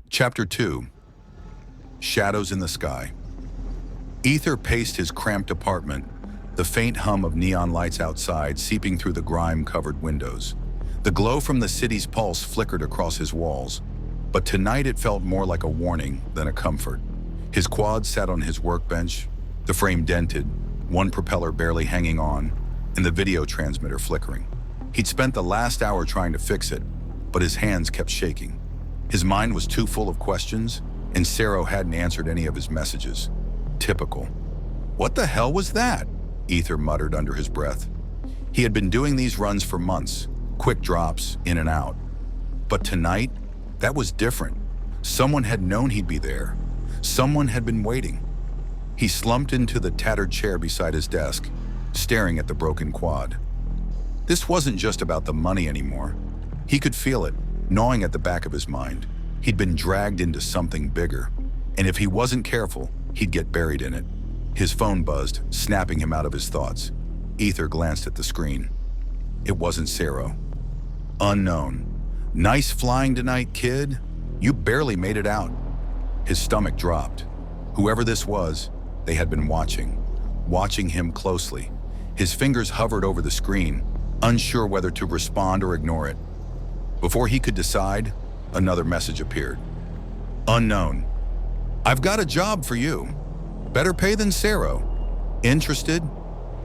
Chapter 2. Shadows in the Sky. Aether paced his cramped apartment, the faint hum of neon lights outside seeping through the grime-covered windows. The glow from the city's pulse flickered across his walls, but tonight it felt more like a warning than a comfort. His quad sat on his workbench, the frame dented, one propeller barely hanging on, and the video transmitter flickering. He'd spent the last hour trying to fix it, but his hands kept shaking. His mind was too full of questions, and Sero hadn't answered any of his messages. Typical. What the hell was that? Aether muttered under his breath. He had been doing these runs for months, quick drops, in and out. But tonight, that was different. Someone had known he'd be there. Someone had been waiting. He slumped into the tattered chair beside his desk, staring at the broken quad. This wasn't just about the money anymore. He could feel it, gnawing at the back of his mind. He'd been dragged into something bigger, and if he wasn't careful, he'd get buried in it. His phone buzzed, snapping him out of his thoughts. Aether glanced at the screen. It wasn't Sero. Unknown. Nice flying tonight, kid. You barely made it out. His stomach dropped. Whoever this was, they had been watching him closely. His fingers hovered over the screen, unsure whether to respond or ignore it. Before he could decide, another message appeared. Unknown. I've got a job for you. Better pay than Sero. Interested?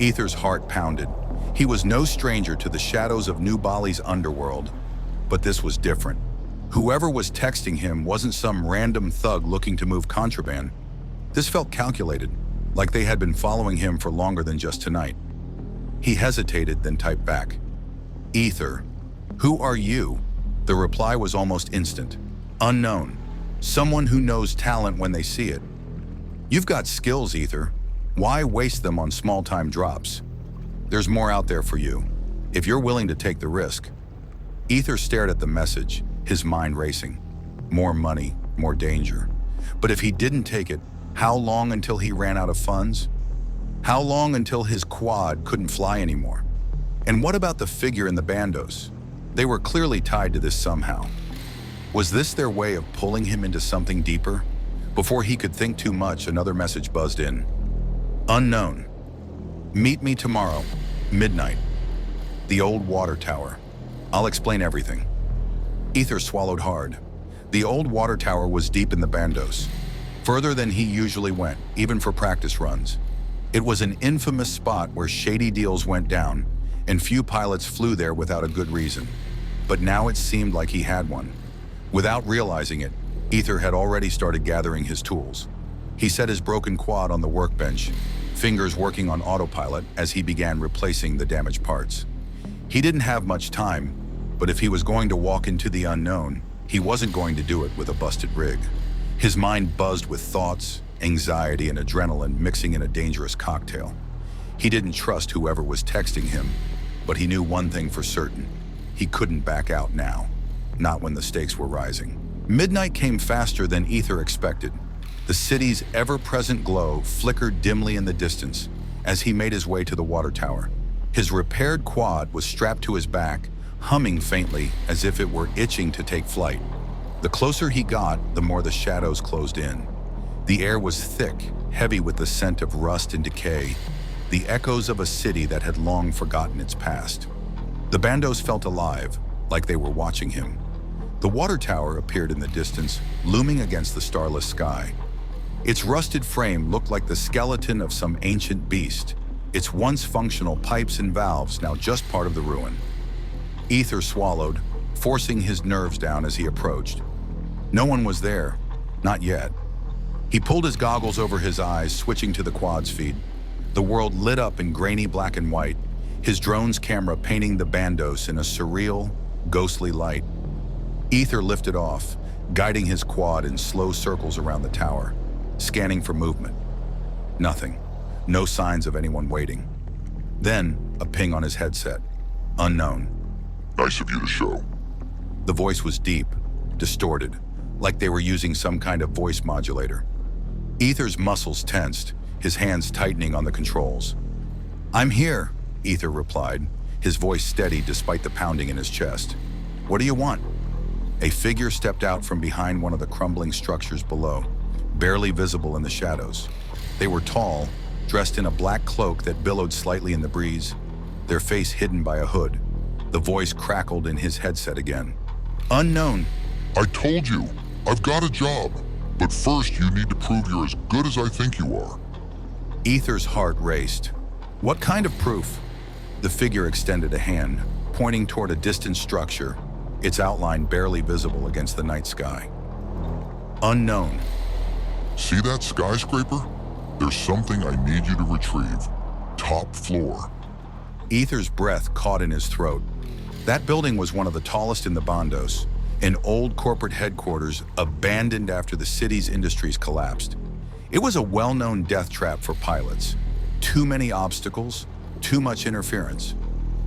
Aether's heart pounded. He was no stranger to the shadows of New Bali's underworld, but this was different. Whoever was texting him wasn't some random thug looking to move contraband. This felt calculated, like they had been following him for longer than just tonight. He hesitated, then typed back. Aether. Who are you? The reply was almost instant. Unknown. Someone who knows talent when they see it. You've got skills, Aether. Why waste them on small-time drops? There's more out there for you, if you're willing to take the risk. Aether stared at the message, his mind racing. More money, more danger. But if he didn't take it, how long until he ran out of funds? How long until his quad couldn't fly anymore? And what about the figure in the bandos? They were clearly tied to this somehow. Was this their way of pulling him into something deeper? Before he could think too much, another message buzzed in. Unknown. Meet me tomorrow, midnight. The old water tower. I'll explain everything. Aether swallowed hard. The old water tower was deep in the bandos, further than he usually went, even for practice runs. It was an infamous spot where shady deals went down, and few pilots flew there without a good reason. But now it seemed like he had one. Without realizing it, Aether had already started gathering his tools. He set his broken quad on the workbench, fingers working on autopilot as he began replacing the damaged parts. He didn't have much time, but if he was going to walk into the unknown, he wasn't going to do it with a busted rig. His mind buzzed with thoughts, anxiety, and adrenaline mixing in a dangerous cocktail. He didn't trust whoever was texting him, but he knew one thing for certain. He couldn't back out now, not when the stakes were rising. Midnight came faster than Aether expected. The city's ever-present glow flickered dimly in the distance as he made his way to the water tower. His repaired quad was strapped to his back, humming faintly as if it were itching to take flight. The closer he got, the more the shadows closed in. The air was thick, heavy with the scent of rust and decay, the echoes of a city that had long forgotten its past. The bandos felt alive, like they were watching him. The water tower appeared in the distance, looming against the starless sky. Its rusted frame looked like the skeleton of some ancient beast, its once functional pipes and valves now just part of the ruin. Aether swallowed, forcing his nerves down as he approached. No one was there, not yet. He pulled his goggles over his eyes, switching to the quad's feed. The world lit up in grainy black and white, his drone's camera painting the bandos in a surreal, ghostly light. Aether lifted off, guiding his quad in slow circles around the tower, scanning for movement. Nothing. No signs of anyone waiting. Then, a ping on his headset. Unknown. Nice of you to show. The voice was deep, distorted, like they were using some kind of voice modulator. Aether's muscles tensed, his hands tightening on the controls. I'm here, Aether replied, his voice steady despite the pounding in his chest. What do you want? A figure stepped out from behind one of the crumbling structures below, barely visible in the shadows. They were tall, dressed in a black cloak that billowed slightly in the breeze, their face hidden by a hood. The voice crackled in his headset again. Unknown. I told you, I've got a job. But first you need to prove you're as good as I think you are. Aether's heart raced. What kind of proof? The figure extended a hand, pointing toward a distant structure, its outline barely visible against the night sky. Unknown. See that skyscraper? There's something I need you to retrieve. Top floor. Aether's breath caught in his throat. That building was one of the tallest in the Bondos, an old corporate headquarters abandoned after the city's industries collapsed. It was a well-known death trap for pilots. Too many obstacles, too much interference.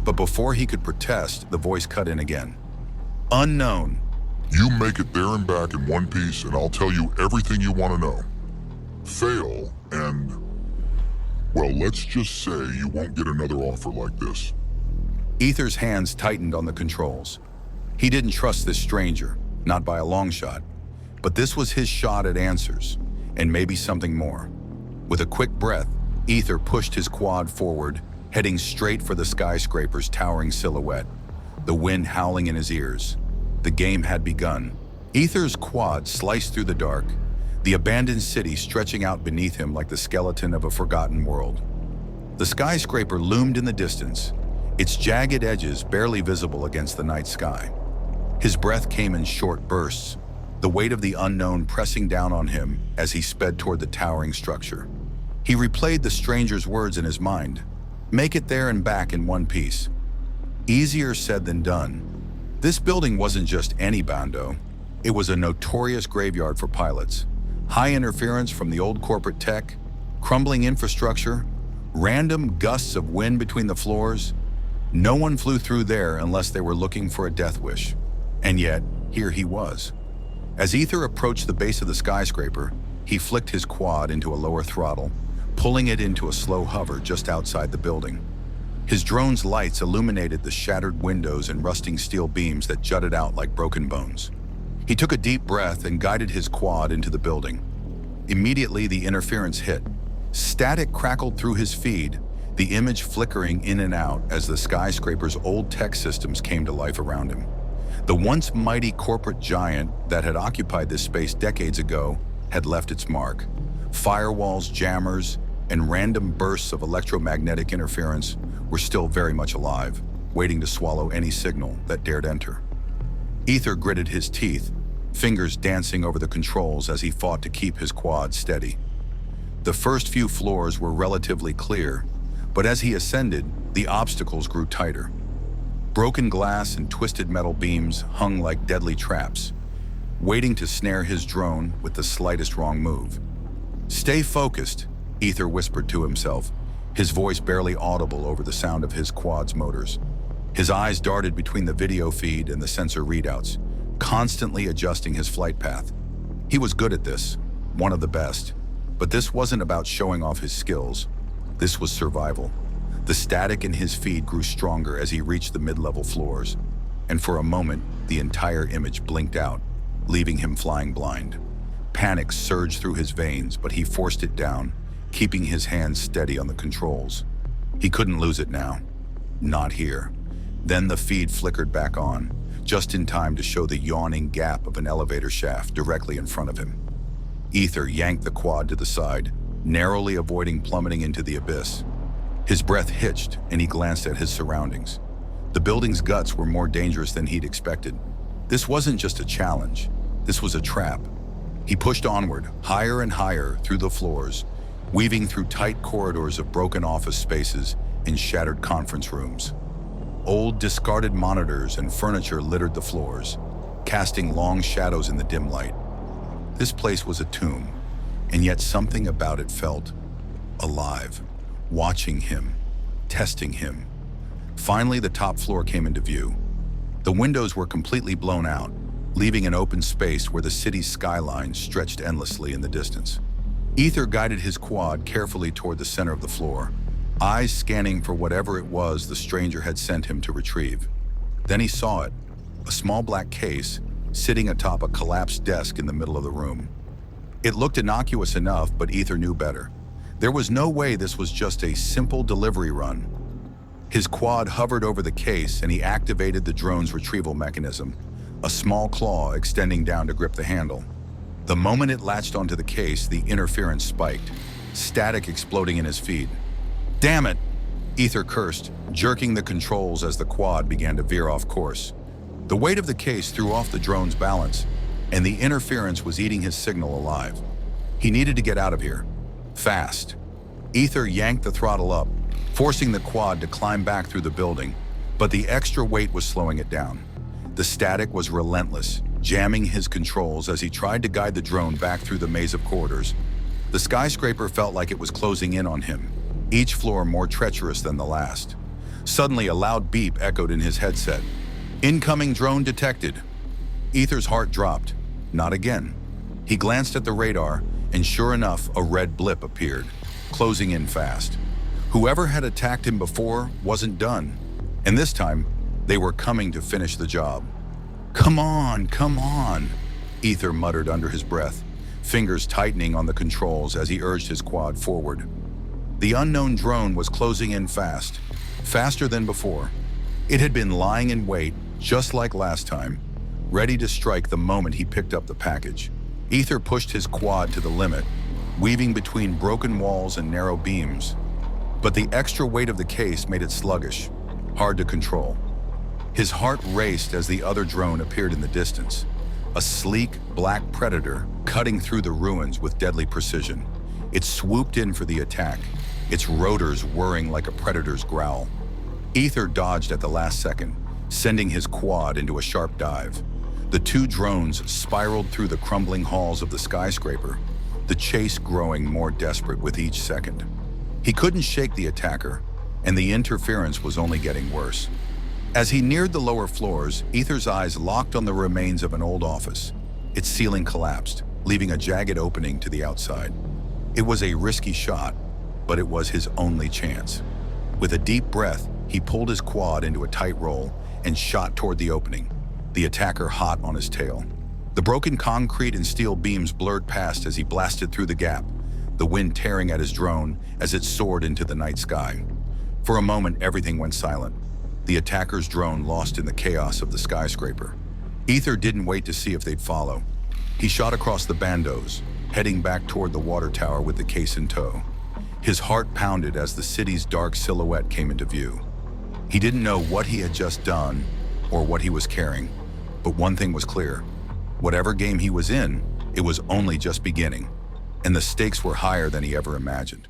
But before he could protest, the voice cut in again. Unknown. You make it there and back in one piece and I'll tell you everything you want to know. Fail and, well, let's just say you won't get another offer like this. Aether's hands tightened on the controls. He didn't trust this stranger, not by a long shot. But this was his shot at answers, and maybe something more. With a quick breath, Aether pushed his quad forward, heading straight for the skyscraper's towering silhouette, the wind howling in his ears. The game had begun. Aether's quad sliced through the dark, the abandoned city stretching out beneath him like the skeleton of a forgotten world. The skyscraper loomed in the distance, its jagged edges barely visible against the night sky. His breath came in short bursts, the weight of the unknown pressing down on him as he sped toward the towering structure. He replayed the stranger's words in his mind. Make it there and back in one piece. Easier said than done. This building wasn't just any Bondo. It was a notorious graveyard for pilots. High interference from the old corporate tech, crumbling infrastructure, random gusts of wind between the floors. No one flew through there unless they were looking for a death wish. And yet, here he was. As Aether approached the base of the skyscraper, he flicked his quad into a lower throttle, pulling it into a slow hover just outside the building. His drone's lights illuminated the shattered windows and rusting steel beams that jutted out like broken bones. He took a deep breath and guided his quad into the building. Immediately, the interference hit. Static crackled through his feed, the image flickering in and out as the skyscraper's old tech systems came to life around him. The once mighty corporate giant that had occupied this space decades ago had left its mark. Firewalls, jammers, and random bursts of electromagnetic interference were still very much alive, waiting to swallow any signal that dared enter. Aether gritted his teeth, fingers dancing over the controls as he fought to keep his quad steady. The first few floors were relatively clear, but as he ascended, the obstacles grew tighter. Broken glass and twisted metal beams hung like deadly traps, waiting to snare his drone with the slightest wrong move. Stay focused, Aether whispered to himself, his voice barely audible over the sound of his quad's motors. His eyes darted between the video feed and the sensor readouts, constantly adjusting his flight path. He was good at this, one of the best, but this wasn't about showing off his skills. This was survival. The static in his feed grew stronger as he reached the mid-level floors, and for a moment, the entire image blinked out, leaving him flying blind. Panic surged through his veins, but he forced it down, keeping his hands steady on the controls. He couldn't lose it now. Not here. Then the feed flickered back on, just in time to show the yawning gap of an elevator shaft directly in front of him. Aether yanked the quad to the side, narrowly avoiding plummeting into the abyss. His breath hitched, and he glanced at his surroundings. The building's guts were more dangerous than he'd expected. This wasn't just a challenge. This was a trap. He pushed onward, higher and higher through the floors, weaving through tight corridors of broken office spaces and shattered conference rooms. Old, discarded monitors and furniture littered the floors, casting long shadows in the dim light. This place was a tomb, and yet something about it felt alive, watching him, testing him. Finally, the top floor came into view. The windows were completely blown out, leaving an open space where the city's skyline stretched endlessly in the distance. Aether guided his quad carefully toward the center of the floor, eyes scanning for whatever it was the stranger had sent him to retrieve. Then he saw it, a small black case sitting atop a collapsed desk in the middle of the room. It looked innocuous enough, but Aether knew better. There was no way this was just a simple delivery run. His quad hovered over the case and he activated the drone's retrieval mechanism, a small claw extending down to grip the handle. The moment it latched onto the case, the interference spiked, static exploding in his feed. "Damn it!" Aether cursed, jerking the controls as the quad began to veer off course. The weight of the case threw off the drone's balance, and the interference was eating his signal alive. He needed to get out of here. Fast. Aether yanked the throttle up, forcing the quad to climb back through the building, but the extra weight was slowing it down. The static was relentless, jamming his controls as he tried to guide the drone back through the maze of corridors. The skyscraper felt like it was closing in on him, each floor more treacherous than the last. Suddenly, a loud beep echoed in his headset. "Incoming drone detected." Aether's heart dropped. Not again. He glanced at the radar, and sure enough, a red blip appeared, closing in fast. Whoever had attacked him before wasn't done, and this time, they were coming to finish the job. Come on, Aether muttered under his breath, fingers tightening on the controls as he urged his quad forward. The unknown drone was closing in fast, faster than before. It had been lying in wait, just like last time, ready to strike the moment he picked up the package. Aether pushed his quad to the limit, weaving between broken walls and narrow beams. But the extra weight of the case made it sluggish, hard to control. His heart raced as the other drone appeared in the distance, a sleek, black predator cutting through the ruins with deadly precision. It swooped in for the attack, its rotors whirring like a predator's growl. Aether dodged at the last second, sending his quad into a sharp dive. The two drones spiraled through the crumbling halls of the skyscraper, the chase growing more desperate with each second. He couldn't shake the attacker, and the interference was only getting worse. As he neared the lower floors, Aether's eyes locked on the remains of an old office. Its ceiling collapsed, leaving a jagged opening to the outside. It was a risky shot, but it was his only chance. With a deep breath, he pulled his quad into a tight roll and shot toward the opening, the attacker hot on his tail. The broken concrete and steel beams blurred past as he blasted through the gap, the wind tearing at his drone as it soared into the night sky. For a moment, everything went silent, the attacker's drone lost in the chaos of the skyscraper. Aether didn't wait to see if they'd follow. He shot across the bandos, heading back toward the water tower with the case in tow. His heart pounded as the city's dark silhouette came into view. He didn't know what he had just done or what he was carrying, but one thing was clear. Whatever game he was in, it was only just beginning, and the stakes were higher than he ever imagined.